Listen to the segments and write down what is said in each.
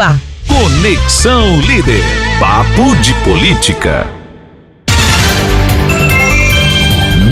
Ubá. Conexão Líder. Papo de política.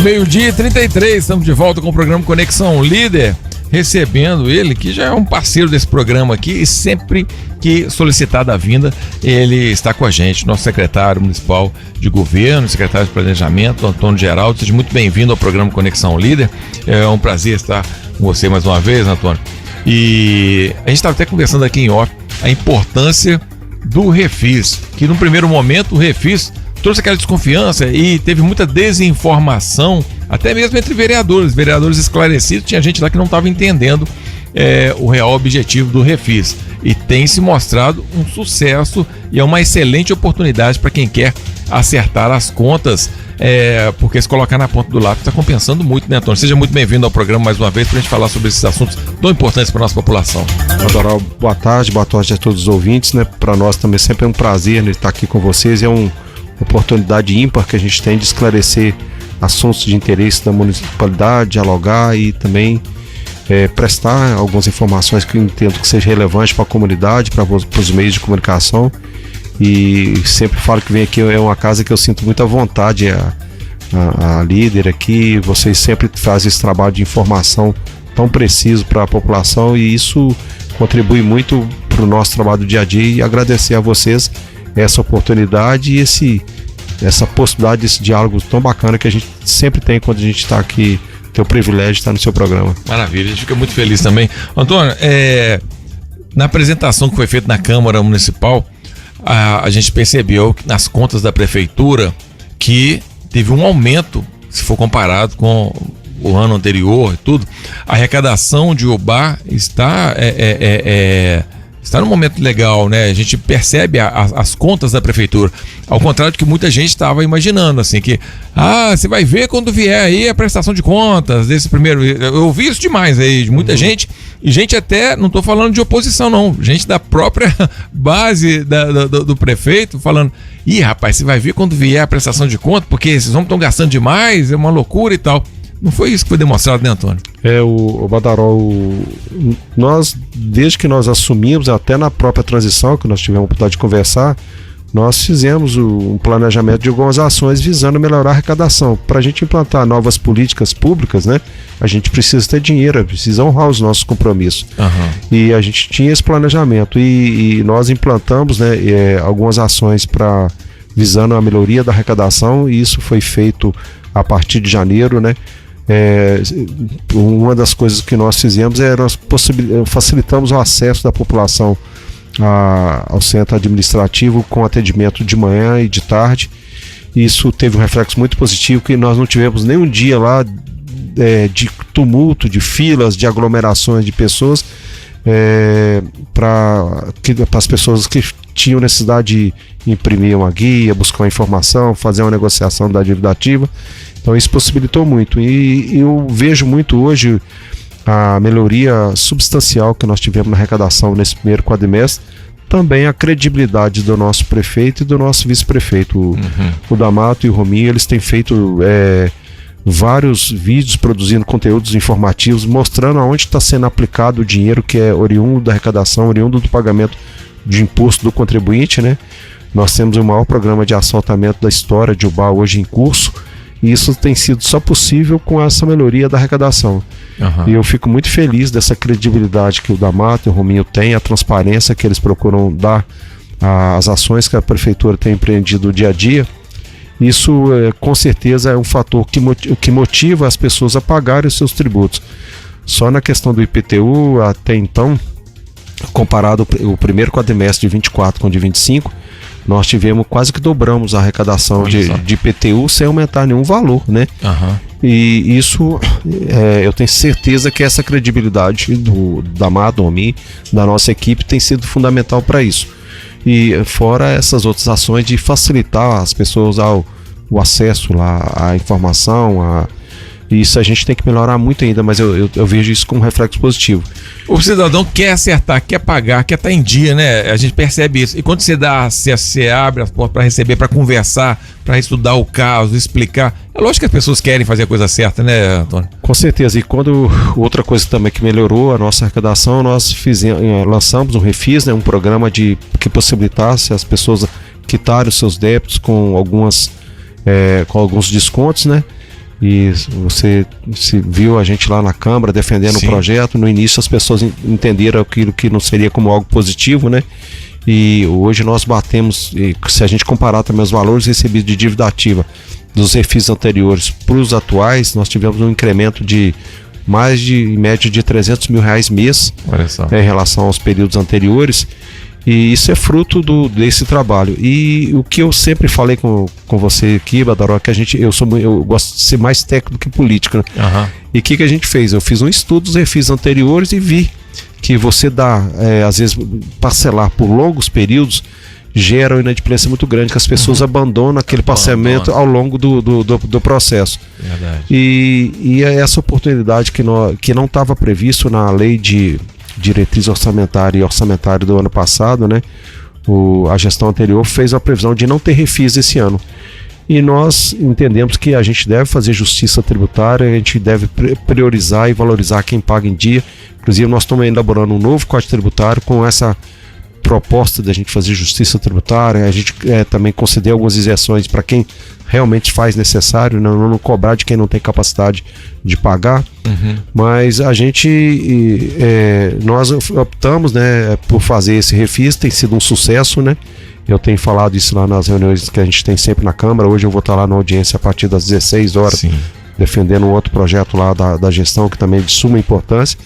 12:33, estamos de volta com o programa Conexão Líder, recebendo ele, que já é um parceiro desse programa aqui, e sempre que solicitada a vinda, ele está com a gente, nosso secretário municipal de governo, secretário de planejamento, Antônio Geraldo. Seja muito bem-vindo ao programa Conexão Líder. É um prazer estar com você mais uma vez, Antônio. E a gente estava até conversando aqui em off a importância do Refis, que no primeiro momento o Refis trouxe aquela desconfiança e teve muita desinformação, até mesmo entre vereadores esclarecidos. Tinha gente lá que não estava entendendo o real objetivo do Refis, e tem se mostrado um sucesso e é uma excelente oportunidade para quem quer acertar as contas, porque se colocar na ponta do lápis está compensando muito, né, Antônio? Seja muito bem-vindo ao programa mais uma vez para a gente falar sobre esses assuntos tão importantes para a nossa população. Adoral, boa tarde a todos os ouvintes, né? Para nós também sempre é um prazer, né, estar aqui com vocês. É uma oportunidade ímpar que a gente tem de esclarecer assuntos de interesse da municipalidade, dialogar e também prestar algumas informações que eu entendo que seja relevante para a comunidade, para os meios de comunicação. E sempre falo que vem aqui, é uma casa que eu sinto muita vontade, a líder aqui. Vocês sempre fazem esse trabalho de informação tão preciso para a população, e isso contribui muito para o nosso trabalho do dia a dia, e agradecer a vocês essa oportunidade e essa possibilidade desse diálogo tão bacana que a gente sempre tem quando a gente está aqui, tem o privilégio de estar no seu programa. Maravilha, a gente fica muito feliz também. Antônio, na apresentação que foi feita na Câmara Municipal, a gente percebeu que nas contas da Prefeitura que teve um aumento, se for comparado com o ano anterior e tudo. A arrecadação de Ubá está num momento legal, né? A gente percebe as contas da Prefeitura, ao contrário do que muita gente estava imaginando, assim, que você vai ver quando vier aí a prestação de contas desse primeiro. Eu ouvi isso demais aí, de muita gente, e gente até, não estou falando de oposição não, gente da própria base do prefeito falando: rapaz, você vai ver quando vier a prestação de contas, porque esses homens estão gastando demais, é uma loucura e tal. Não foi isso que foi demonstrado, né, Antônio? O Badarol, nós, desde que nós assumimos, até na própria transição, que nós tivemos a oportunidade de conversar, nós fizemos um planejamento de algumas ações visando melhorar a arrecadação. Para a gente implantar novas políticas públicas, né, a gente precisa ter dinheiro, precisa honrar os nossos compromissos. E a gente tinha esse planejamento, e nós implantamos, né, algumas ações visando a melhoria da arrecadação, e isso foi feito a partir de janeiro, né? Uma das coisas que nós fizemos nós facilitamos o acesso da população ao centro administrativo com atendimento de manhã e de tarde. Isso teve um reflexo muito positivo, que nós não tivemos nenhum dia lá de tumulto, de filas, de aglomerações de pessoas, para as pessoas que tinham necessidade de imprimir uma guia, buscar uma informação, fazer uma negociação da dívida ativa. Então isso possibilitou muito, e eu vejo muito hoje a melhoria substancial que nós tivemos na arrecadação nesse primeiro quadrimestre, também a credibilidade do nosso prefeito e do nosso vice-prefeito, o D'Amato e o Rominho. Eles têm feito vários vídeos produzindo conteúdos informativos, mostrando aonde está sendo aplicado o dinheiro que é oriundo da arrecadação, oriundo do pagamento de imposto do contribuinte, né? Nós temos o maior programa de assaltamento da história de Ubá hoje em curso, e isso tem sido só possível com essa melhoria da arrecadação. E eu fico muito feliz dessa credibilidade que o D'Amato e o Rominho têm, a transparência que eles procuram dar às ações que a Prefeitura tem empreendido no dia a dia. Isso com certeza é um fator que motiva as pessoas a pagarem os seus tributos. Só na questão do IPTU, até então, comparado o primeiro quadrimestre de 24 com o de 25, nós quase que dobramos a arrecadação de IPTU sem aumentar nenhum valor, né? E isso, eu tenho certeza que essa credibilidade do D'Amato, da nossa equipe, tem sido fundamental para isso. E fora essas outras ações de facilitar as pessoas o acesso lá à informação, Isso a gente tem que melhorar muito ainda, mas eu vejo isso como um reflexo positivo. O cidadão quer acertar, quer pagar, quer estar em dia, né? A gente percebe isso. E quando você abre as portas para receber, para conversar, para estudar o caso, explicar, é lógico que as pessoas querem fazer a coisa certa, né, Antônio? Com certeza. E quando outra coisa também que melhorou a nossa arrecadação, nós lançamos um Refis, né, um programa que possibilitasse as pessoas quitarem os seus débitos com alguns descontos, né? E você viu a gente lá na Câmara defendendo o projeto. No início as pessoas entenderam aquilo que não seria como algo positivo, né? E hoje nós batemos, se a gente comparar também os valores recebidos de dívida ativa dos refis anteriores para os atuais, nós tivemos um incremento de em média de R$300 mil mês, em relação aos períodos anteriores. E isso é fruto desse trabalho. E o que eu sempre falei com você aqui, Badaró, que eu gosto de ser mais técnico que político, né? Uhum. E o que a gente fez? Eu fiz um estudo dos refis anteriores e vi que você às vezes, parcelar por longos períodos gera uma inadimplência muito grande, que as pessoas abandonam aquele parcelamento ao longo do processo. Verdade. E é essa oportunidade que não estava previsto na lei de diretriz orçamentária e orçamentária do ano passado, né? A gestão anterior fez a previsão de não ter refis esse ano. E nós entendemos que a gente deve fazer justiça tributária, a gente deve priorizar e valorizar quem paga em dia. Inclusive, nós estamos elaborando um novo Código Tributário com essa proposta da gente fazer justiça tributária, a gente também conceder algumas isenções para quem realmente faz necessário, não cobrar de quem não tem capacidade de pagar. Uhum. Mas nós optamos, né, por fazer esse refis, tem sido um sucesso, né? Eu tenho falado isso lá nas reuniões que a gente tem sempre na Câmara. Hoje eu vou estar lá na audiência a partir das 16 horas, Sim. defendendo um outro projeto lá da gestão que também é de suma importância.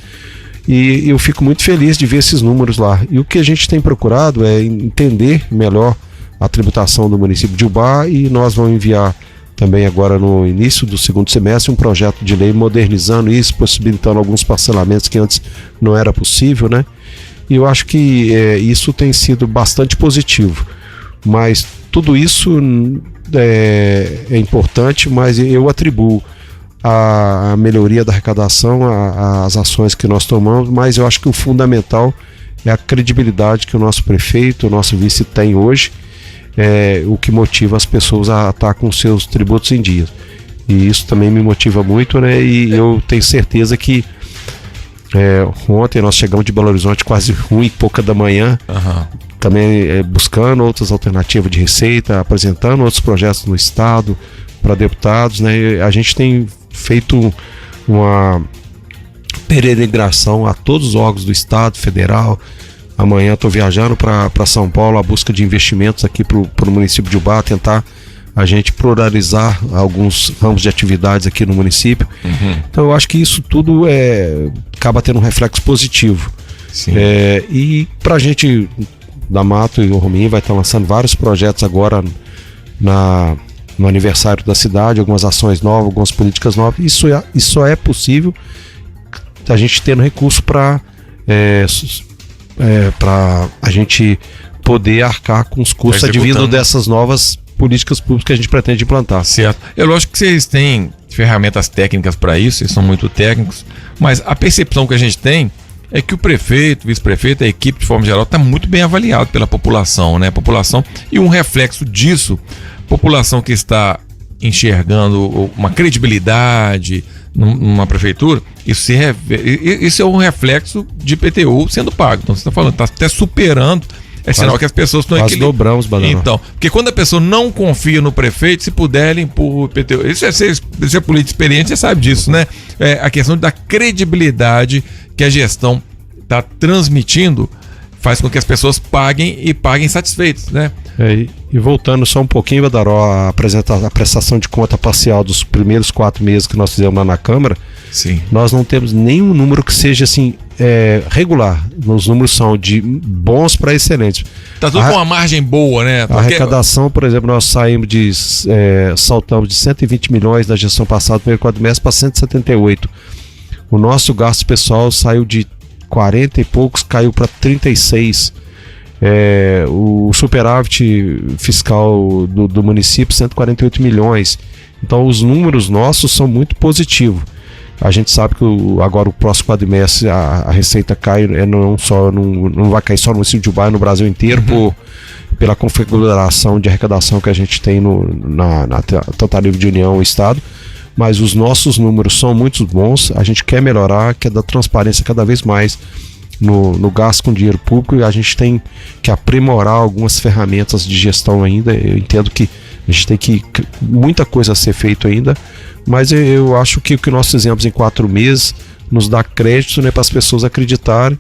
E eu fico muito feliz de ver esses números lá. E o que a gente tem procurado é entender melhor a tributação do município de Ubá, e nós vamos enviar também agora no início do segundo semestre um projeto de lei modernizando isso, possibilitando alguns parcelamentos que antes não era possível, né? E eu acho que isso tem sido bastante positivo. Mas tudo isso é importante, mas eu atribuo a melhoria da arrecadação às ações que nós tomamos, mas eu acho que o fundamental é a credibilidade que o nosso prefeito, o nosso vice tem hoje, o que motiva as pessoas a estar com seus tributos em dia. E isso também me motiva muito, né? E eu tenho certeza que ontem nós chegamos de Belo Horizonte quase 1h pouca da manhã, também buscando outras alternativas de receita, apresentando outros projetos no estado para deputados, né? A gente tem feito uma peregrinação a todos os órgãos do estado, federal. Amanhã estou viajando para São Paulo, a busca de investimentos aqui para o município de Ubá, tentar a gente pluralizar alguns ramos de atividades aqui no município. Uhum. Então eu acho que isso tudo acaba tendo um reflexo positivo. Sim. E para a gente, da Mato e o Rominho vai estar lançando vários projetos agora no aniversário da cidade, algumas ações novas, algumas políticas novas. Isso só é possível a gente tendo recurso para a gente poder arcar com os custos advindos dessas novas políticas públicas que a gente pretende implantar. Certo. É lógico que vocês têm ferramentas técnicas para isso, vocês são muito técnicos, mas a percepção que a gente tem é que o prefeito, o vice-prefeito, a equipe de forma geral está muito bem avaliado pela população, né? População, e um reflexo disso, população que está enxergando uma credibilidade numa prefeitura, isso é um reflexo de IPTU sendo pago. Então você está falando, está até superando. É sinal que as pessoas estão equilibradas. Nós dobramos, Badaró. Então, porque quando a pessoa não confia no prefeito, se puder, ele empurra o IPTU. Isso é ser político experiente, você sabe disso, né? A questão da credibilidade que a gestão está transmitindo faz com que as pessoas paguem e paguem satisfeitos, né? E voltando só um pouquinho, Badaró, a prestação de conta parcial dos primeiros 4 meses que nós fizemos lá na Câmara, sim, nós não temos nenhum número que seja assim regular. Os números são de bons para excelentes. Tá tudo com uma margem boa, né? A arrecadação, por exemplo, nós saltamos de 120 milhões da gestão passada, primeiro 4 meses, para 178. O nosso gasto pessoal saiu de 40 e poucos, caiu para 36. O superávit fiscal do município, 148 milhões. Então os números nossos são muito positivos. A gente sabe que agora o próximo quadrimestre a receita cai, não vai cair só no município de Ubaia, no Brasil inteiro, pela configuração de arrecadação que a gente tem tanto a nível de União e Estado. Mas os nossos números são muito bons, a gente quer melhorar, quer dar transparência cada vez mais no gasto com dinheiro público, e a gente tem que aprimorar algumas ferramentas de gestão ainda. Eu entendo que a gente tem muita coisa a ser feito ainda, mas eu acho que o que nós fizemos em 4 meses nos dá crédito, né, para as pessoas acreditarem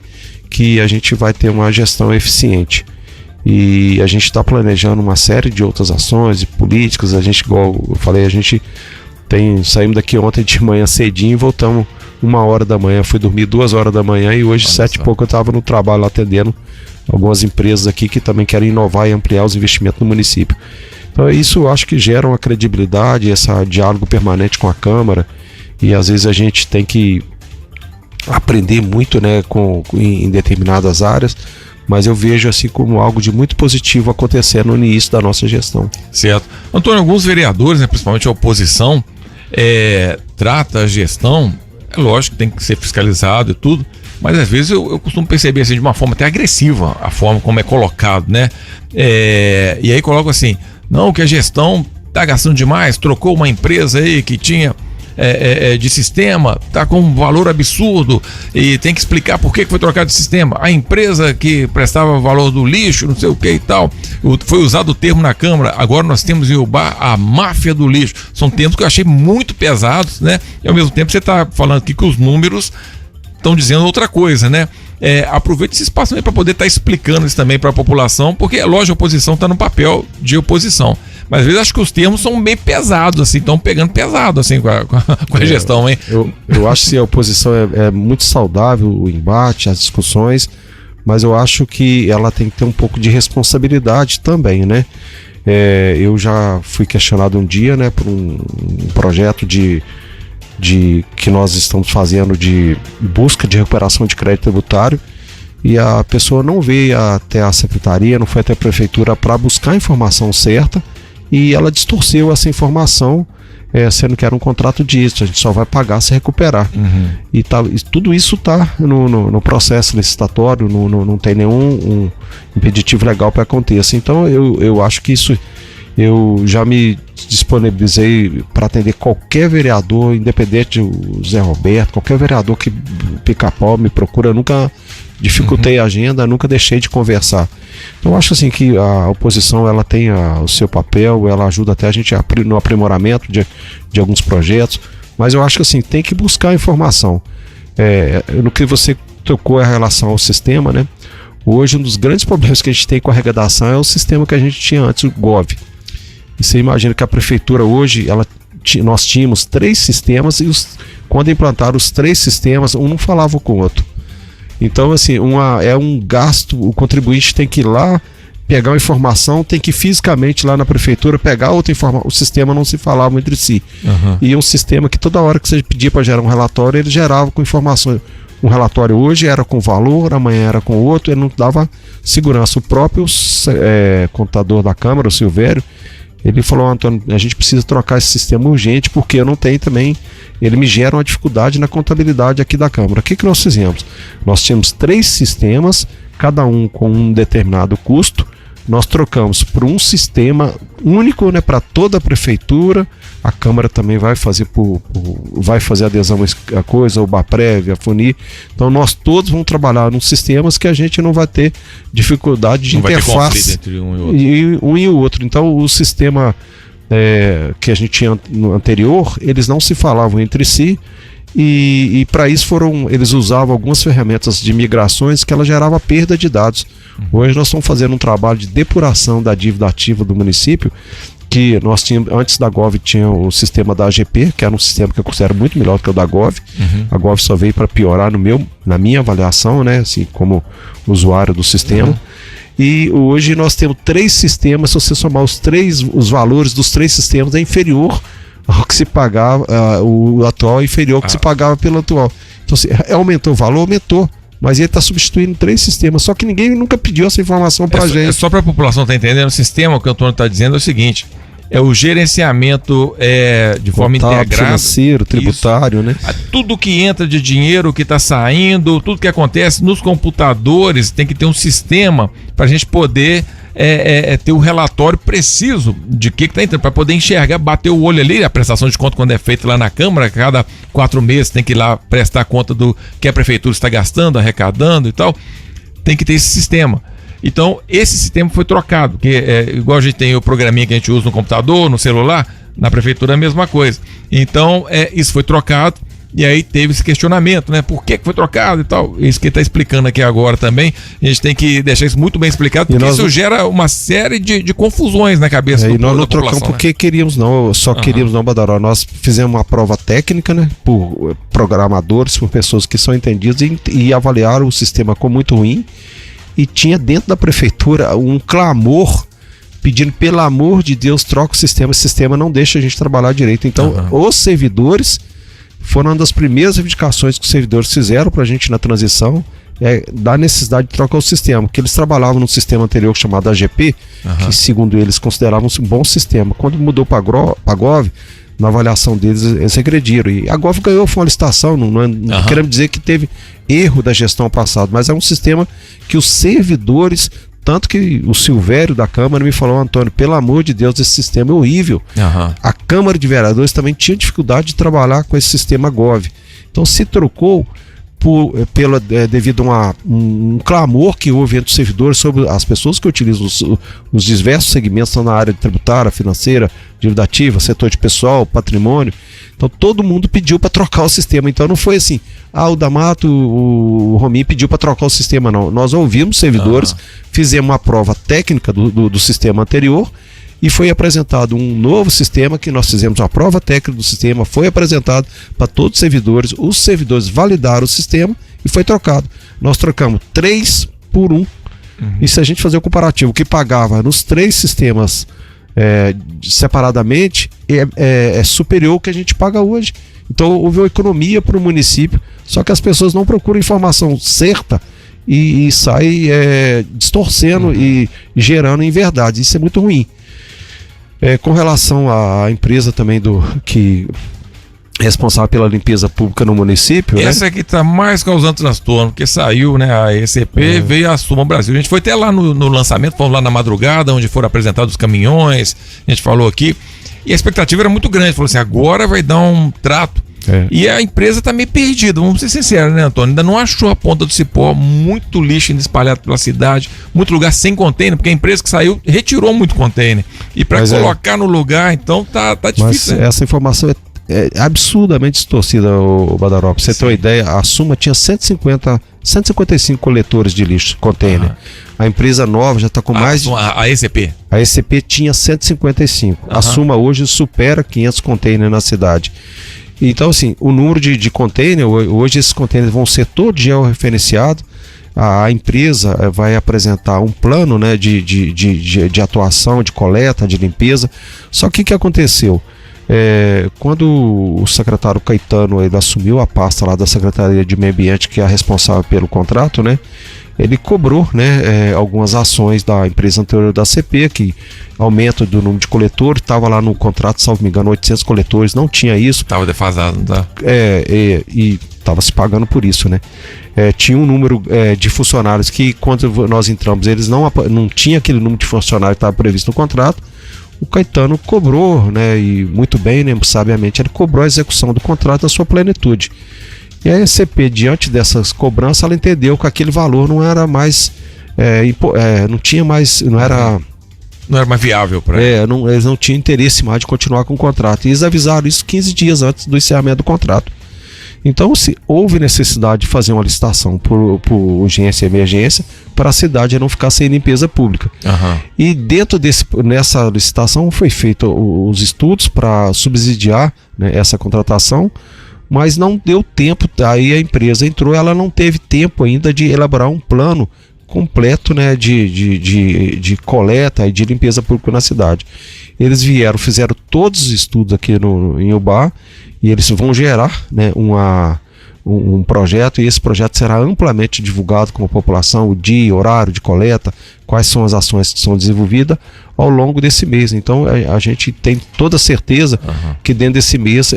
que a gente vai ter uma gestão eficiente. E a gente está planejando uma série de outras ações e políticas. A gente, igual eu falei, saímos daqui ontem de manhã cedinho e voltamos 1h da manhã. Fui dormir 2h da manhã e hoje 7h e pouco eu estava no trabalho atendendo algumas empresas aqui que também querem inovar e ampliar os investimentos no município. Então isso eu acho que gera uma credibilidade, esse diálogo permanente com a Câmara, e às vezes a gente tem que aprender muito, né, em determinadas áreas, mas eu vejo assim como algo de muito positivo acontecendo no início da nossa gestão. Certo. Antônio, alguns vereadores, né, principalmente a oposição, trata a gestão, é lógico que tem que ser fiscalizado e tudo, mas às vezes eu costumo perceber assim, de uma forma até agressiva a forma como é colocado, né? E aí coloco assim, não, que a gestão tá gastando demais, trocou uma empresa aí que tinha de sistema, tá com um valor absurdo e tem que explicar por que foi trocado de sistema. A empresa que prestava valor do lixo, não sei o que e tal, foi usado o termo na Câmara, agora nós temos em Ubá a máfia do lixo. São termos que eu achei muito pesados, né? E ao mesmo tempo você tá falando aqui que os números estão dizendo outra coisa, né? Aproveite esse espaço para poder estar explicando isso também para a população, porque é lógico, a oposição está no papel de oposição, mas às vezes acho que os termos são bem pesados, assim, estão pegando pesado assim com a gestão, hein? Eu acho que a oposição é muito saudável, o embate, as discussões, mas eu acho que ela tem que ter um pouco de responsabilidade também, né? Eu já fui questionado um dia, né, por um projeto que nós estamos fazendo de busca de recuperação de crédito tributário, e a pessoa não veio até a secretaria, não foi até a prefeitura para buscar a informação certa, e ela distorceu essa informação, sendo que era um contrato disso, a gente só vai pagar se recuperar. E tudo isso está no processo licitatório, não tem nenhum impeditivo legal para acontecer. Então eu acho que isso, eu já me disponibilizei para atender qualquer vereador, independente do Zé Roberto, qualquer vereador que Pica-Pau me procura, eu nunca dificultei a agenda, nunca deixei de conversar. Então eu acho assim que a oposição ela tem o seu papel, ela ajuda até a gente no aprimoramento de alguns projetos, mas eu acho que assim, tem que buscar informação. No que você tocou a relação ao sistema, né? Hoje um dos grandes problemas que a gente tem com a arrecadação é o sistema que a gente tinha antes, o GOV. E você imagina que a prefeitura hoje, nós tínhamos 3 sistemas e quando implantaram os 3 sistemas, um não falava com o outro. Então, assim, é um gasto, o contribuinte tem que ir lá, pegar uma informação, tem que ir fisicamente lá na prefeitura pegar outra informação. O sistema não se falava entre si. E um sistema que toda hora que você pedia para gerar um relatório, ele gerava com informações. Um relatório hoje era com valor, amanhã era com outro, ele não dava segurança. O próprio contador da Câmara, o Silvério, ele falou: Antônio, a gente precisa trocar esse sistema urgente, porque eu não tenho também, ele me gera uma dificuldade na contabilidade aqui da Câmara. O que nós fizemos? Nós tínhamos 3 sistemas, cada um com um determinado custo, nós trocamos por um sistema único, né, para toda a prefeitura. A Câmara também vai fazer adesão a coisa, o BAPREV, a FUNI. Então nós todos vamos trabalhar nos sistemas que a gente não vai ter dificuldade de interface entre um e o outro. Então o sistema que a gente tinha no anterior, eles não se falavam entre si, e para isso eles usavam algumas ferramentas de migrações que ela gerava perda de dados. Hoje nós estamos fazendo um trabalho de depuração da dívida ativa do município, que nós tínhamos, antes da GOV tinha o sistema da AGP, que era um sistema que eu considero muito melhor do que o da GOV. A GOV só veio para piorar na minha avaliação, né, assim, como usuário do sistema. E hoje nós temos 3 sistemas, se você somar os valores dos 3 sistemas, é inferior ao que se pagava, o atual é inferior ao que se pagava pelo atual. Então, se aumentou o valor, aumentou. Mas ele está substituindo 3 sistemas, só que ninguém nunca pediu essa informação para a gente. Só para a população estar entendendo, o sistema que o Antônio está dizendo é o seguinte: é o gerenciamento de forma Contábil, integrada. financeiro, tributário, né? Tudo que entra de dinheiro, que está saindo, tudo que acontece nos computadores, tem que ter um sistema para a gente poder ter um relatório preciso de que está entrando, para poder enxergar, bater o olho ali, a prestação de conta quando é feita lá na Câmara, cada 4 meses tem que ir lá prestar conta do que a Prefeitura está gastando, arrecadando e tal, tem que ter esse sistema. Então, esse sistema foi trocado, que igual a gente tem o programinha que a gente usa no computador, no celular, na Prefeitura é a mesma coisa. Então, isso foi trocado. E aí teve esse questionamento, né? Por que foi trocado e tal? Isso que ele está explicando aqui agora também. A gente tem que deixar isso muito bem explicado, porque isso gera uma série de confusões na cabeça e nós não trocamos porque queríamos não, só queríamos não, Badaró. Nós fizemos uma prova técnica, né? Por programadores, por pessoas que são entendidas e avaliaram o sistema como muito ruim. E tinha dentro da prefeitura um clamor pedindo, pelo amor de Deus, troca o sistema. Esse sistema não deixa a gente trabalhar direito. Então, os servidores foram uma das primeiras reivindicações que os servidores fizeram para a gente na transição, da necessidade de trocar o sistema, porque eles trabalhavam num sistema anterior chamado AGP, que segundo eles consideravam um bom sistema. Quando mudou para a Gov, na avaliação deles, eles regrediram. E a Gov ganhou, foi uma licitação, não queremos dizer que teve erro da gestão passada, mas é um sistema que os servidores, tanto que o Silvério da Câmara me falou, Antônio, pelo amor de Deus, esse sistema é horrível. A Câmara de Vereadores também tinha dificuldade de trabalhar com esse sistema Gov. Então se trocou devido a um clamor que houve entre os servidores sobre as pessoas que utilizam os diversos segmentos na área tributária, financeira, dívida ativa, setor de pessoal, patrimônio. Então todo mundo pediu para trocar o sistema. Então não foi assim, o D'Amato, o Rominho pediu para trocar o sistema, não. Nós ouvimos servidores, fizemos uma prova técnica do sistema anterior e foi apresentado um novo sistema, que nós fizemos uma prova técnica do sistema, foi apresentado para todos os servidores validaram o sistema e foi trocado. Nós trocamos 3 por 1. E se a gente fazer o comparativo, o que pagava nos 3 sistemas separadamente é superior ao que a gente paga hoje. Então houve uma economia para o município, só que as pessoas não procuram informação certa e saem distorcendo e gerando inverdades. Isso é muito ruim. Com relação à empresa também que é responsável pela limpeza pública no município. Essa aqui está mais causando transtorno, porque saiu, né? A ECP veio a Suma Brasil. A gente foi até lá no lançamento, fomos lá na madrugada, onde foram apresentados os caminhões, a gente falou aqui, e a expectativa era muito grande. Falou assim, agora vai dar um trato. E a empresa está meio perdida, vamos ser sinceros, né, Antônio? Ainda não achou a ponta do cipó, muito lixo ainda espalhado pela cidade, muito lugar sem container, porque a empresa que saiu retirou muito container. E para colocar no lugar, então tá difícil. Mas essa informação é absurdamente distorcida, o Badaró. Pra você ter uma ideia, a Suma tinha 155 coletores de lixo, container. A empresa nova já está com mais de... A ECP? A ECP tinha 155. A Suma hoje supera 500 containers na cidade. Então, assim, o número de container, hoje esses containers vão ser todos georreferenciados. A empresa vai apresentar um plano, né, de atuação, de coleta, de limpeza. Só que o que aconteceu? Quando o secretário Caetano ele assumiu a pasta lá da Secretaria de Meio Ambiente, que é a responsável pelo contrato, né, ele cobrou, né, algumas ações da empresa anterior da CP, que aumento do número de coletores, estava lá no contrato, salvo me engano, 800 coletores, não tinha isso. Estava defasado, não tá? E estava se pagando por isso, né? Tinha um número de funcionários que, quando nós entramos, eles não tinha aquele número de funcionários que estava previsto no contrato. O Caetano cobrou, né, e muito bem, né, sabiamente, ele cobrou a execução do contrato na sua plenitude. E a ECP, diante dessas cobranças, ela entendeu que aquele valor não era mais, não tinha mais, não era mais viável para eles não tinham interesse mais de continuar com o contrato. E eles avisaram isso 15 dias antes do encerramento do contrato. Então, se houve necessidade de fazer uma licitação por urgência e emergência, para a cidade não ficar sem limpeza pública. E dentro nessa licitação foi feito os estudos para subsidiar, né, essa contratação, mas não deu tempo. Aí a empresa entrou, ela não teve tempo ainda de elaborar um plano completo, né, de coleta e de limpeza pública na cidade. Eles fizeram todos os estudos aqui em Ubá, e eles vão gerar, né, um projeto, e esse projeto será amplamente divulgado com a população, o dia, horário de coleta, quais são as ações que são desenvolvidas ao longo desse mês. Então a gente tem toda certeza que dentro desse mês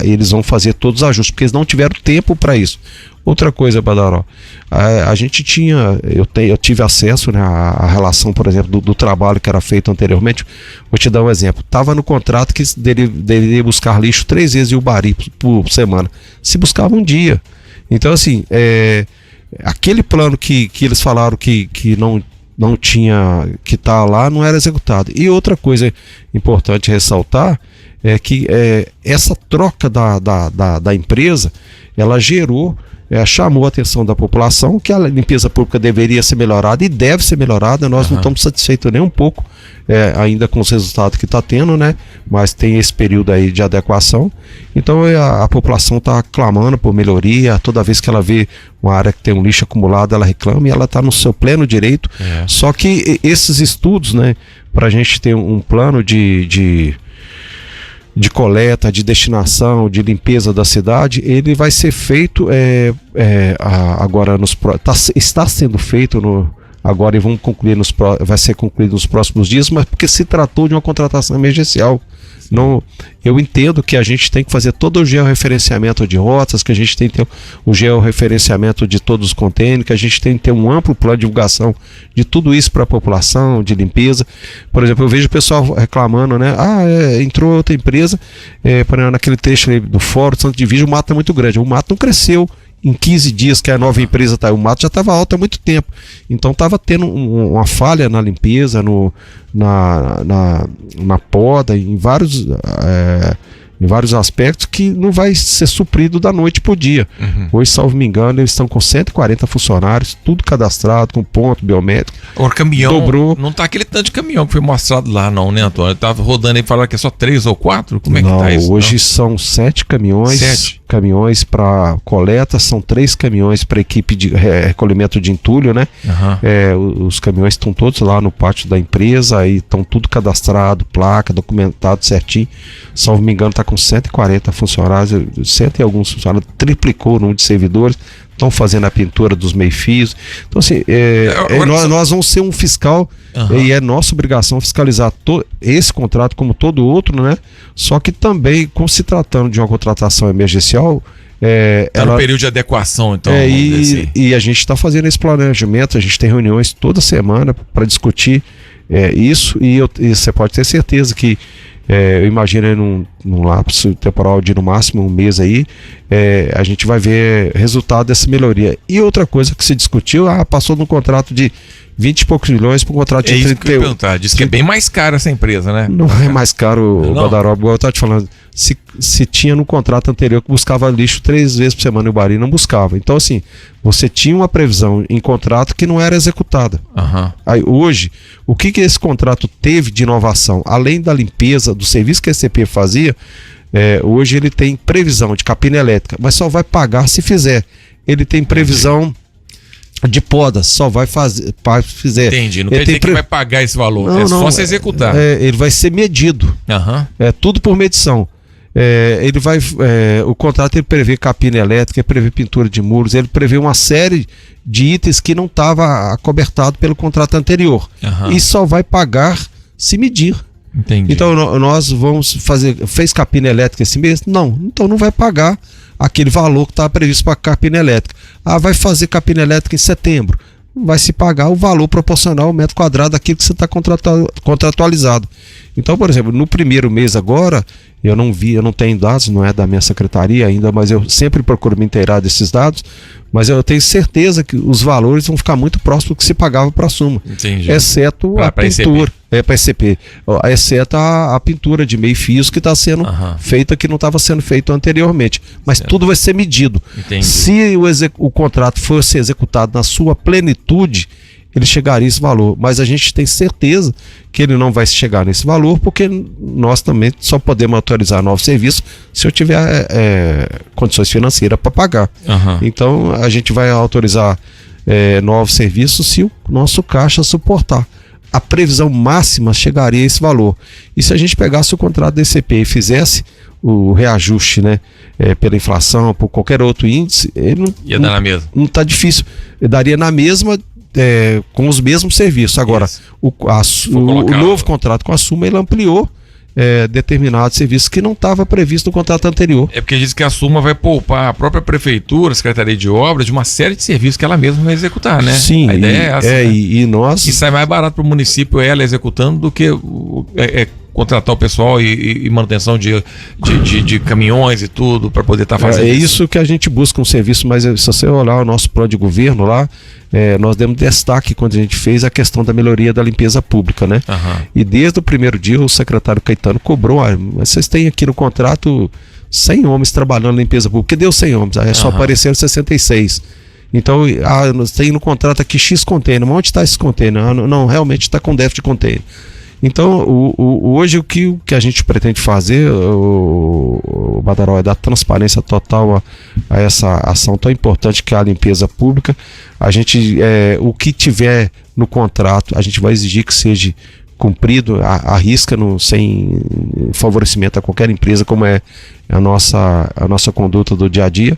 eles vão fazer todos os ajustes, porque eles não tiveram tempo para isso. Outra coisa, Badaró, a gente tinha, eu tive acesso, né, à relação, por exemplo, do trabalho que era feito anteriormente. Vou te dar um exemplo. Estava no contrato que deveria buscar lixo 3 vezes em Ubari por semana. Se buscava um dia. Então, assim, aquele plano que eles falaram que não tinha, que está lá, não era executado. E outra coisa importante ressaltar é que essa troca da empresa, ela gerou, chamou a atenção da população que a limpeza pública deveria ser melhorada e deve ser melhorada. Nós não estamos satisfeitos nem um pouco ainda com os resultados que está tendo, né? Mas tem esse período aí de adequação. Então a população está clamando por melhoria. Toda vez que ela vê uma área que tem um lixo acumulado, ela reclama, e ela está no seu pleno direito. Só que esses estudos, né, para a gente ter um plano de coleta, de destinação, de limpeza da cidade, ele vai ser feito agora está sendo feito agora, e vamos concluir vai ser concluído nos próximos dias, mas porque se tratou de uma contratação emergencial. Não, eu entendo que a gente tem que fazer todo o georreferenciamento de rotas, que a gente tem que ter o georreferenciamento de todos os contêineres, que a gente tem que ter um amplo plano de divulgação de tudo isso para a população, de limpeza. Por exemplo, eu vejo o pessoal reclamando, né? Entrou outra empresa, naquele trecho ali do Fórum Santo de Vídeo, o mato é muito grande. O mato não cresceu em 15 dias que a nova empresa está. O mato já estava alto há muito tempo. Então estava tendo uma falha na limpeza, na poda, em vários aspectos, que não vai ser suprido da noite para o dia. Hoje, salvo me engano, eles estão com 140 funcionários, tudo cadastrado, com ponto biométrico. Agora, caminhão, dobrou. não tá aquele tanto de caminhão que foi mostrado lá, não, né, Antônio? Eu tava rodando aí e falaram que é só 3 ou 4? Como é que tá isso? Hoje são 7 caminhões. 7 caminhões para coleta, são 3 caminhões para equipe de recolhimento de entulho, né? Os caminhões estão todos lá no pátio da empresa, aí estão tudo cadastrado, placa, documentado certinho. Salvo me engano, está com 140 funcionários, 100 e alguns funcionários, triplicou o número de servidores, estão fazendo a pintura dos meio-fios. Então, assim, nós vamos ser um fiscal, e é nossa obrigação fiscalizar esse contrato como todo outro, né? Só que também, como se tratando de uma contratação emergencial, tá no período de adequação, então. E a gente está fazendo esse planejamento, a gente tem reuniões toda semana para discutir isso, e você pode ter certeza que eu imagino num lapso temporal de no máximo um mês aí, a gente vai ver resultado dessa melhoria. E outra coisa que se discutiu, passou de um contrato de 20 e poucos milhões para um contrato de 31. Diz que é bem mais caro essa empresa, né? Não é mais caro, Badaró, igual eu estava te falando. Se tinha no contrato anterior que buscava lixo 3 vezes por semana, e o Ubari não buscava. Então, assim, você tinha uma previsão em contrato que não era executada. Aí, hoje, o que esse contrato teve de inovação? Além da limpeza, do serviço que a SCP fazia, hoje ele tem previsão de capina elétrica, mas só vai pagar se fizer. Ele tem previsão de poda, só vai fazer fizer. Entendi, não quer dizer que vai pagar esse valor, não, só se executar. Ele vai ser medido. É tudo por medição. O contrato ele prevê capina elétrica, ele prevê pintura de muros, ele prevê uma série de itens que não estava acobertado pelo contrato anterior. E só vai pagar se medir. Entendi. Então nós vamos fez capina elétrica esse mês? Não, então não vai pagar aquele valor que estava previsto para capina elétrica. Vai fazer capina elétrica em setembro, vai se pagar o valor proporcional ao metro quadrado daquilo que você está contratualizado. Então, por exemplo, no primeiro mês agora, eu não tenho dados, não é da minha secretaria ainda, mas eu sempre procuro me inteirar desses dados, mas eu tenho certeza que os valores vão ficar muito próximos do que se pagava para a Suma. Entendi. Exceto a pintura, para SCP, exceto a pintura de meio-fios que está sendo feita, que não estava sendo feito anteriormente. Mas tudo vai ser medido. Entendi. Se o contrato fosse executado na sua plenitude, ele chegaria a esse valor, mas a gente tem certeza que ele não vai chegar nesse valor, porque nós também só podemos autorizar novos serviços se eu tiver condições financeiras para pagar. Então a gente vai autorizar novos serviços se o nosso caixa suportar. A previsão máxima chegaria a esse valor. E se a gente pegasse o contrato da ECP e fizesse o reajuste, né, pela inflação, por qualquer outro índice, ele ia dar na mesma. Não está difícil. Daria na mesma com os mesmos serviços. Agora, o novo contrato com a Suma, ele ampliou determinados serviços que não estava previsto no contrato anterior. É porque diz que a Suma vai poupar a própria prefeitura, a Secretaria de Obras, de uma série de serviços que ela mesma vai executar, né? Sim, a ideia é essa. Né? E nós... E sai mais barato para o município ela executando do que contratar o pessoal e manutenção de caminhões e tudo para poder estar fazendo isso que a gente busca, um serviço, mas se você olhar o nosso plano de governo lá, nós demos destaque quando a gente fez a questão da melhoria da limpeza pública, né? E desde o primeiro dia o secretário Caetano cobrou, vocês têm aqui no contrato 100 homens trabalhando na limpeza pública, que deu 100 homens, aí só apareceram 66. Então, nós tem no contrato aqui X container, mas onde está esse container? Não, realmente está com déficit de container. Então, hoje o que a gente pretende fazer, o Badaró, é dar transparência total a essa ação tão importante que é a limpeza pública. A gente, o que tiver no contrato, a gente vai exigir que seja cumprido, à risca, sem favorecimento a qualquer empresa, como é a nossa conduta do dia a dia.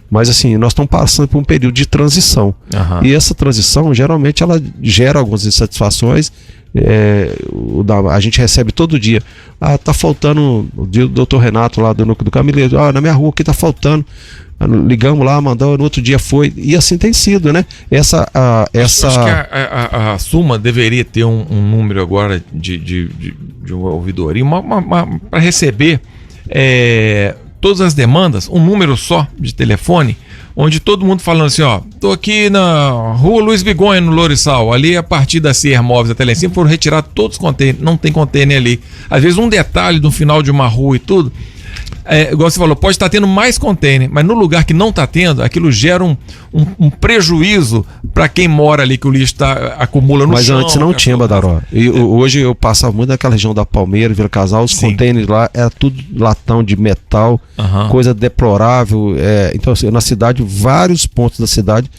Mas assim, nós estamos passando por um período de transição. E essa transição, geralmente, ela gera algumas insatisfações. A gente recebe todo dia. Tá faltando, o doutor Renato lá do Núcleo do Camilheiro, na minha rua aqui tá faltando. Ligamos lá, mandou, no outro dia foi. E assim tem sido, né? Acho que a Suma deveria ter um número agora de uma ouvidoria para receber todas as demandas, um número só de telefone, onde todo mundo falando assim, tô aqui na rua Luiz Bigonha, no Lourissal, ali a partir da CIR Móveis da Telecim foram retirar todos os containers, não tem container ali. Às vezes um detalhe do final de uma rua e tudo, igual você falou, pode estar tendo mais container, mas no lugar que não está tendo, aquilo gera um prejuízo para quem mora ali, que o lixo acumula no chão. Mas antes não tinha, Badaró. Hoje eu passava muito naquela região da Palmeira, Vila Casal, os containers lá, era tudo latão de metal, coisa deplorável. Então, assim, na cidade, vários pontos da cidade,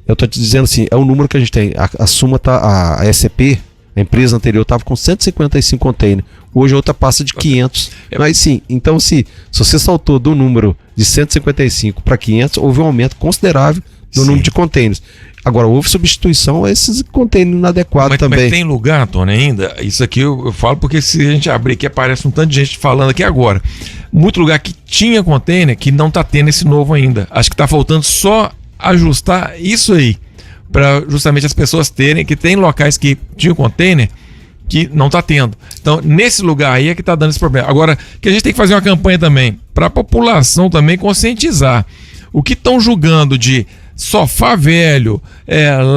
eu estou te dizendo assim, é o número que a gente tem. A Suma a SCP, a empresa anterior, estava com 155 containers. Hoje a outra passa de 500. Mas sim, então se você saltou do número de 155 para 500, houve um aumento considerável no número de containers. Agora, houve substituição a esses containers inadequados também. Mas tem lugar, Antônio, ainda? Isso aqui eu falo porque se a gente abrir aqui, aparece um tanto de gente falando aqui agora. Muito lugar que tinha container que não está tendo esse novo ainda. Acho que está faltando só ajustar isso aí, para justamente as pessoas terem, que tem locais que tinham container que não está tendo. Então, nesse lugar aí é que está dando esse problema. Agora, que a gente tem que fazer uma campanha também, para a população também conscientizar. O que estão julgando de sofá velho,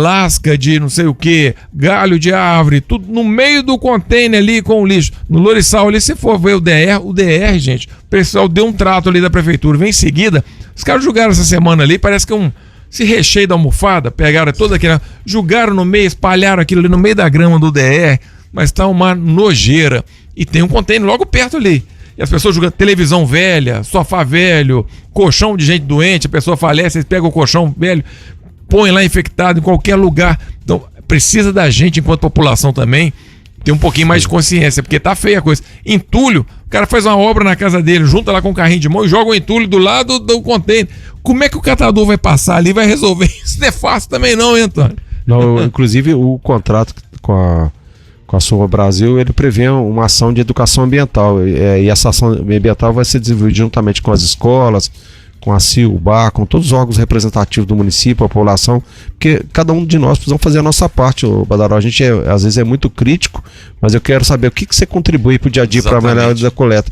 lasca de não sei o que, galho de árvore, tudo no meio do container ali com o lixo. No Lourissal ali, se for ver o DR, gente, o pessoal deu um trato ali da prefeitura. Vem em seguida, os caras julgaram essa semana ali, parece que esse recheio da almofada, pegaram toda aquela, julgaram no meio, espalharam aquilo ali no meio da grama do DR, mas tá uma nojeira. E tem um container logo perto ali. E as pessoas jogando televisão velha, sofá velho, colchão de gente doente, a pessoa falece, eles pegam o colchão velho, põem lá infectado em qualquer lugar. Então, precisa da gente, enquanto população também, ter um pouquinho mais de consciência, porque tá feia a coisa. Entulho, o cara faz uma obra na casa dele, junta lá com um carrinho de mão e joga o entulho do lado do container. Como é que o catador vai passar ali e vai resolver? Isso não é fácil também não, hein, Antônio? Não, inclusive o contrato com a Suma Brasil, ele prevê uma ação de educação ambiental, e essa ação ambiental vai ser desenvolvida juntamente com as escolas, com a CIUBA, com todos os órgãos representativos do município, a população, porque cada um de nós precisamos fazer a nossa parte, Badaró. A gente às vezes é muito crítico, mas eu quero saber o que você contribui para o dia a dia para a melhoria da coleta.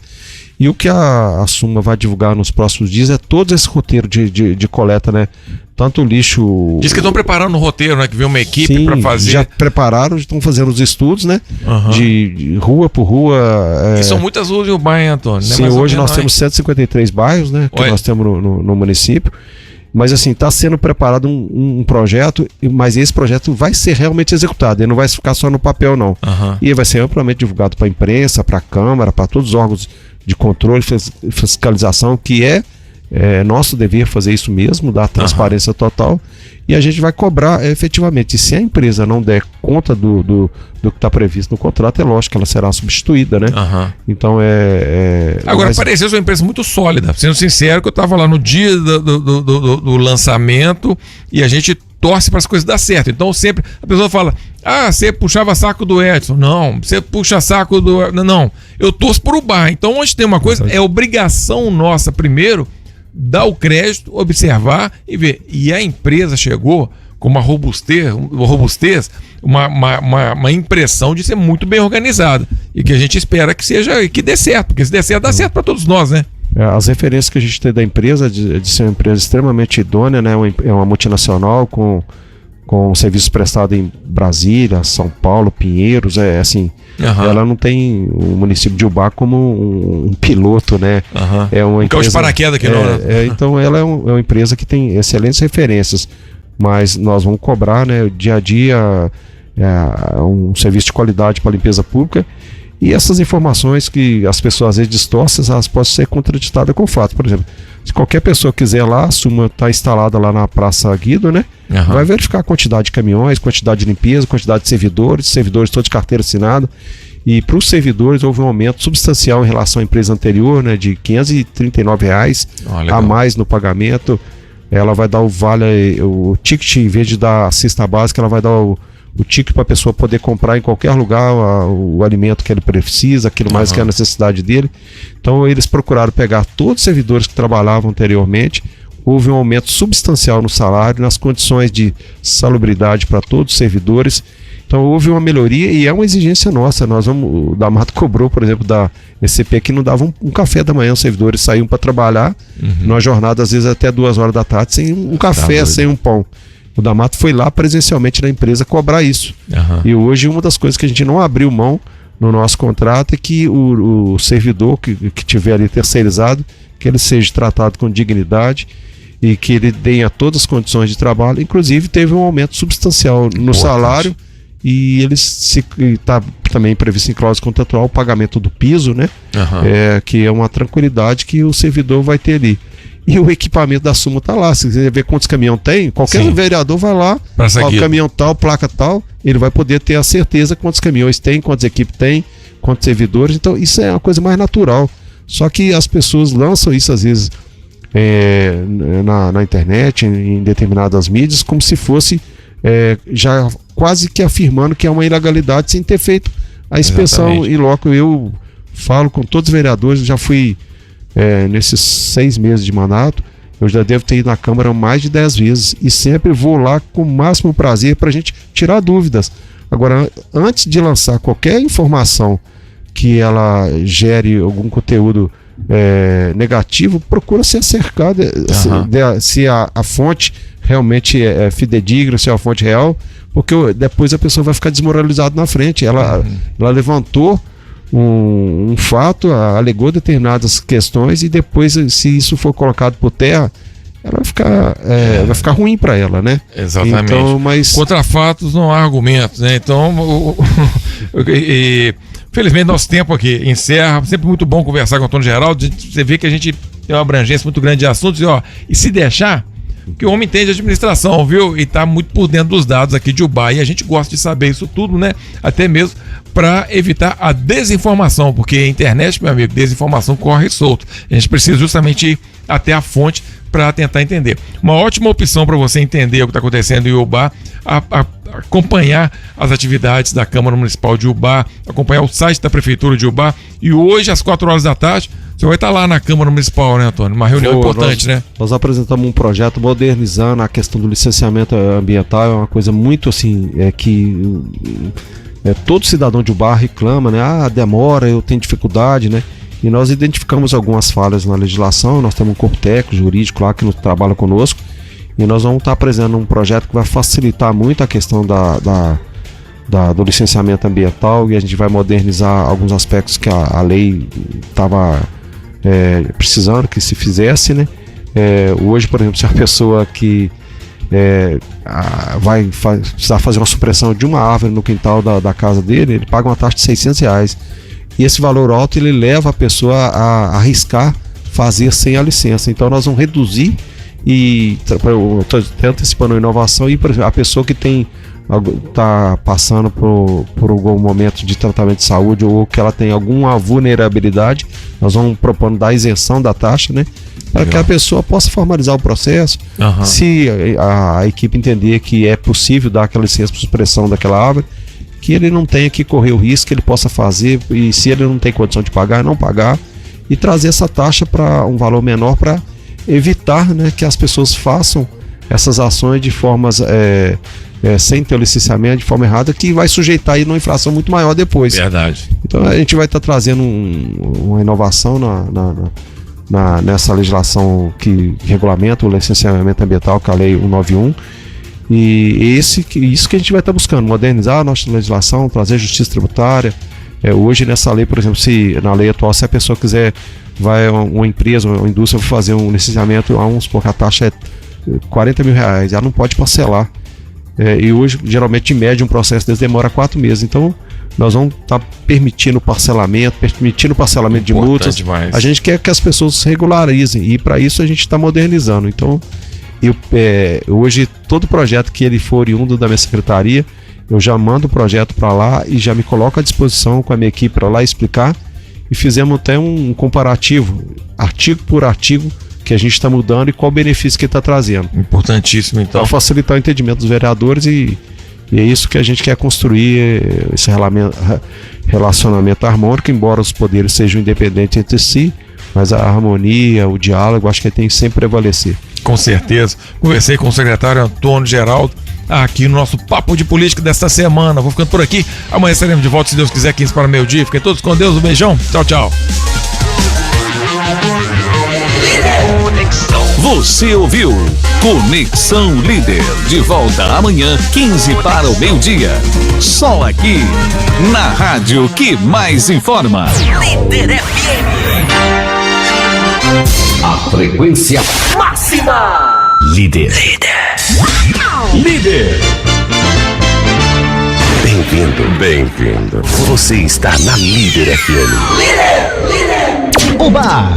E o que a Suma vai divulgar nos próximos dias é todo esse roteiro de coleta, né? Tanto o lixo... Diz que estão preparando um roteiro, né? Que veio uma equipe para fazer... já prepararam, estão fazendo os estudos, né? De rua por rua. E são muitas ruas de bairro, Antônio. Sim, hoje nós temos 153 bairros, né? Que nós temos no município. Mas assim, está sendo preparado um projeto, mas esse projeto vai ser realmente executado. Ele não vai ficar só no papel, não. E vai ser amplamente divulgado para a imprensa, para a Câmara, para todos os órgãos de controle e fiscalização, que é nosso dever fazer isso mesmo, dar transparência total, e a gente vai cobrar efetivamente. E se a empresa não der conta do que está previsto no contrato, é lógico que ela será substituída, né? Então Agora, pareceu uma empresa muito sólida, sendo sincero, que eu estava lá no dia do lançamento e a gente torce para as coisas dar certo. Então sempre a pessoa fala: ah, você puxava saco do Edson. Não, você puxa saco do... Não, eu torço por Ubá. Então onde tem uma coisa, é obrigação nossa primeiro dar o crédito, observar e ver. E a empresa chegou com uma robustez, uma impressão de ser muito bem organizada. E que a gente espera que seja, que dê certo, porque se der certo, dá certo para todos nós, né? As referências que a gente tem da empresa, de ser uma empresa extremamente idônea, né? É uma multinacional com serviços prestados em Brasília, São Paulo, Pinheiros, assim, ela não tem o município de Ubá como um piloto, né? É uma empresa, de paraquedas aqui não, né? Então ela é uma empresa que tem excelentes referências, mas nós vamos cobrar, né, dia a dia um serviço de qualidade para a limpeza pública. E essas informações que as pessoas às vezes distorcem, elas podem ser contraditadas com fato. Por exemplo, se qualquer pessoa quiser lá, a Suma está instalada lá na Praça Guido, né? Vai verificar a quantidade de caminhões, quantidade de limpeza, quantidade de servidores todos de carteira assinada. E para os servidores houve um aumento substancial em relação à empresa anterior, né? De R$ 539 a mais no pagamento. Ela vai dar o ticket, em vez de dar a cesta básica, ela vai dar o ticket para a pessoa poder comprar em qualquer lugar o alimento que ele precisa, aquilo mais que é a necessidade dele. Então eles procuraram pegar todos os servidores que trabalhavam anteriormente. Houve um aumento substancial no salário, nas condições de salubridade para todos os servidores. Então houve uma melhoria e é uma exigência nossa. O D'Amato cobrou, por exemplo, da ECP que não dava um café da manhã, os servidores saíam para trabalhar numa jornada às vezes até 2 horas da tarde sem um café, sem um pão. O D'Amato foi lá presencialmente na empresa cobrar isso. E hoje uma das coisas que a gente não abriu mão no nosso contrato é que o servidor que tiver ali terceirizado, que ele seja tratado com dignidade e que ele tenha todas as condições de trabalho. Inclusive teve um aumento substancial no salário e ele está também previsto em cláusula contratual o pagamento do piso, né? Que é uma tranquilidade que o servidor vai ter ali. E o equipamento da Suma está lá. Se você ver quantos caminhões tem, qualquer vereador vai lá, o caminhão tal, placa tal, ele vai poder ter a certeza quantos caminhões tem, quantas equipes tem, quantos servidores. Então isso é uma coisa mais natural. Só que as pessoas lançam isso às vezes na internet, em determinadas mídias, como se fosse já quase que afirmando que é uma ilegalidade sem ter feito a inspeção em loco. Eu falo com todos os vereadores, já fui nesses 6 meses de mandato, eu já devo ter ido na Câmara mais de 10 vezes e sempre vou lá com o máximo prazer para a gente tirar dúvidas. Agora, antes de lançar qualquer informação que ela gere algum conteúdo negativo, procura se acercar se a fonte realmente é fidedigna, se é a fonte real, porque depois a pessoa vai ficar desmoralizada na frente. Ela levantou um fato, alegou determinadas questões e depois, se isso for colocado por terra, ela vai ficar ruim para ela, né? Exatamente. Então, contra fatos não há argumentos, né? Então, felizmente nosso tempo aqui encerra. Sempre muito bom conversar com o Antônio Geraldo. Você vê que a gente tem uma abrangência muito grande de assuntos e se deixar, que o homem entende administração, viu? E tá muito por dentro dos dados aqui de Ubá. E a gente gosta de saber isso tudo, né? Até mesmo para evitar a desinformação, porque a internet, meu amigo, desinformação corre solto. A gente precisa justamente ir até a fonte para tentar entender. Uma ótima opção para você entender o que está acontecendo em Ubá, acompanhar as atividades da Câmara Municipal de Ubá, acompanhar o site da Prefeitura de Ubá. E hoje, às 4 horas da tarde, você vai estar lá na Câmara Municipal, né, Antônio? Uma reunião importante, né? Nós apresentamos um projeto modernizando a questão do licenciamento ambiental. É uma coisa muito assim, que todo cidadão de Ubá reclama, né? Demora, eu tenho dificuldade, né? E nós identificamos algumas falhas na legislação. Nós temos um corpo técnico, jurídico lá que trabalha conosco, e nós vamos estar apresentando um projeto que vai facilitar muito a questão do licenciamento ambiental, e a gente vai modernizar alguns aspectos que a lei estava precisando que se fizesse, né? Hoje, por exemplo, se a pessoa que vai precisar fazer uma supressão de uma árvore no quintal da casa dele, ele paga uma taxa de R$600. E esse valor alto ele leva a pessoa a arriscar fazer sem a licença. Então nós vamos reduzir, e eu estou até antecipando a inovação, e por exemplo, a pessoa que tem está passando por algum momento de tratamento de saúde ou que ela tem alguma vulnerabilidade, nós vamos propondo dar isenção da taxa, né? Para que a pessoa possa formalizar o processo. Se a equipe entender que é possível dar aquela licença para supressão daquela árvore, que ele não tenha que correr o risco, que ele possa fazer, e se ele não tem condição de pagar, não pagar, e trazer essa taxa para um valor menor para evitar, né, que as pessoas façam essas ações de formas sem ter o licenciamento, de forma errada, que vai sujeitar aí numa infração muito maior depois. Verdade. Então a gente vai estar trazendo uma inovação nessa legislação que regulamenta o licenciamento ambiental, que é a Lei 191, e isso que a gente vai estar buscando, modernizar a nossa legislação, trazer justiça tributária. Hoje nessa lei, por exemplo, se na lei atual, se a pessoa quiser, vai uma empresa, uma indústria fazer um licenciamento, vamos supor que a taxa é R$40 mil, ela não pode parcelar. E hoje, geralmente, em média, um processo desse demora 4 meses. Então, nós vamos estar permitindo parcelamento de multas. Demais. A gente quer que as pessoas se regularizem, e para isso a gente está modernizando. Então, hoje, todo projeto que ele for oriundo da minha secretaria, eu já mando o projeto para lá e já me coloco à disposição com a minha equipe para lá explicar. E fizemos até um comparativo, artigo por artigo, que a gente está mudando e qual o benefício que está trazendo. Importantíssimo, então. Para facilitar o entendimento dos vereadores, e é isso que a gente quer construir, esse relacionamento harmônico, embora os poderes sejam independentes entre si, mas a harmonia, o diálogo, acho que tem que sempre prevalecer. Com certeza. Conversei com o secretário Antônio Geraldo aqui no nosso Papo de Política desta semana. Vou ficando por aqui. Amanhã estaremos de volta, se Deus quiser, 15 para o meio-dia. Fiquem todos com Deus. Um beijão. Tchau, tchau. Você ouviu Conexão Líder. De volta amanhã, 15 para o meio-dia. Só aqui, na rádio que mais informa. Líder FM. A frequência Máxima. Líder. Líder. Bem-vindo. Você está na Líder FM. Líder. Oba!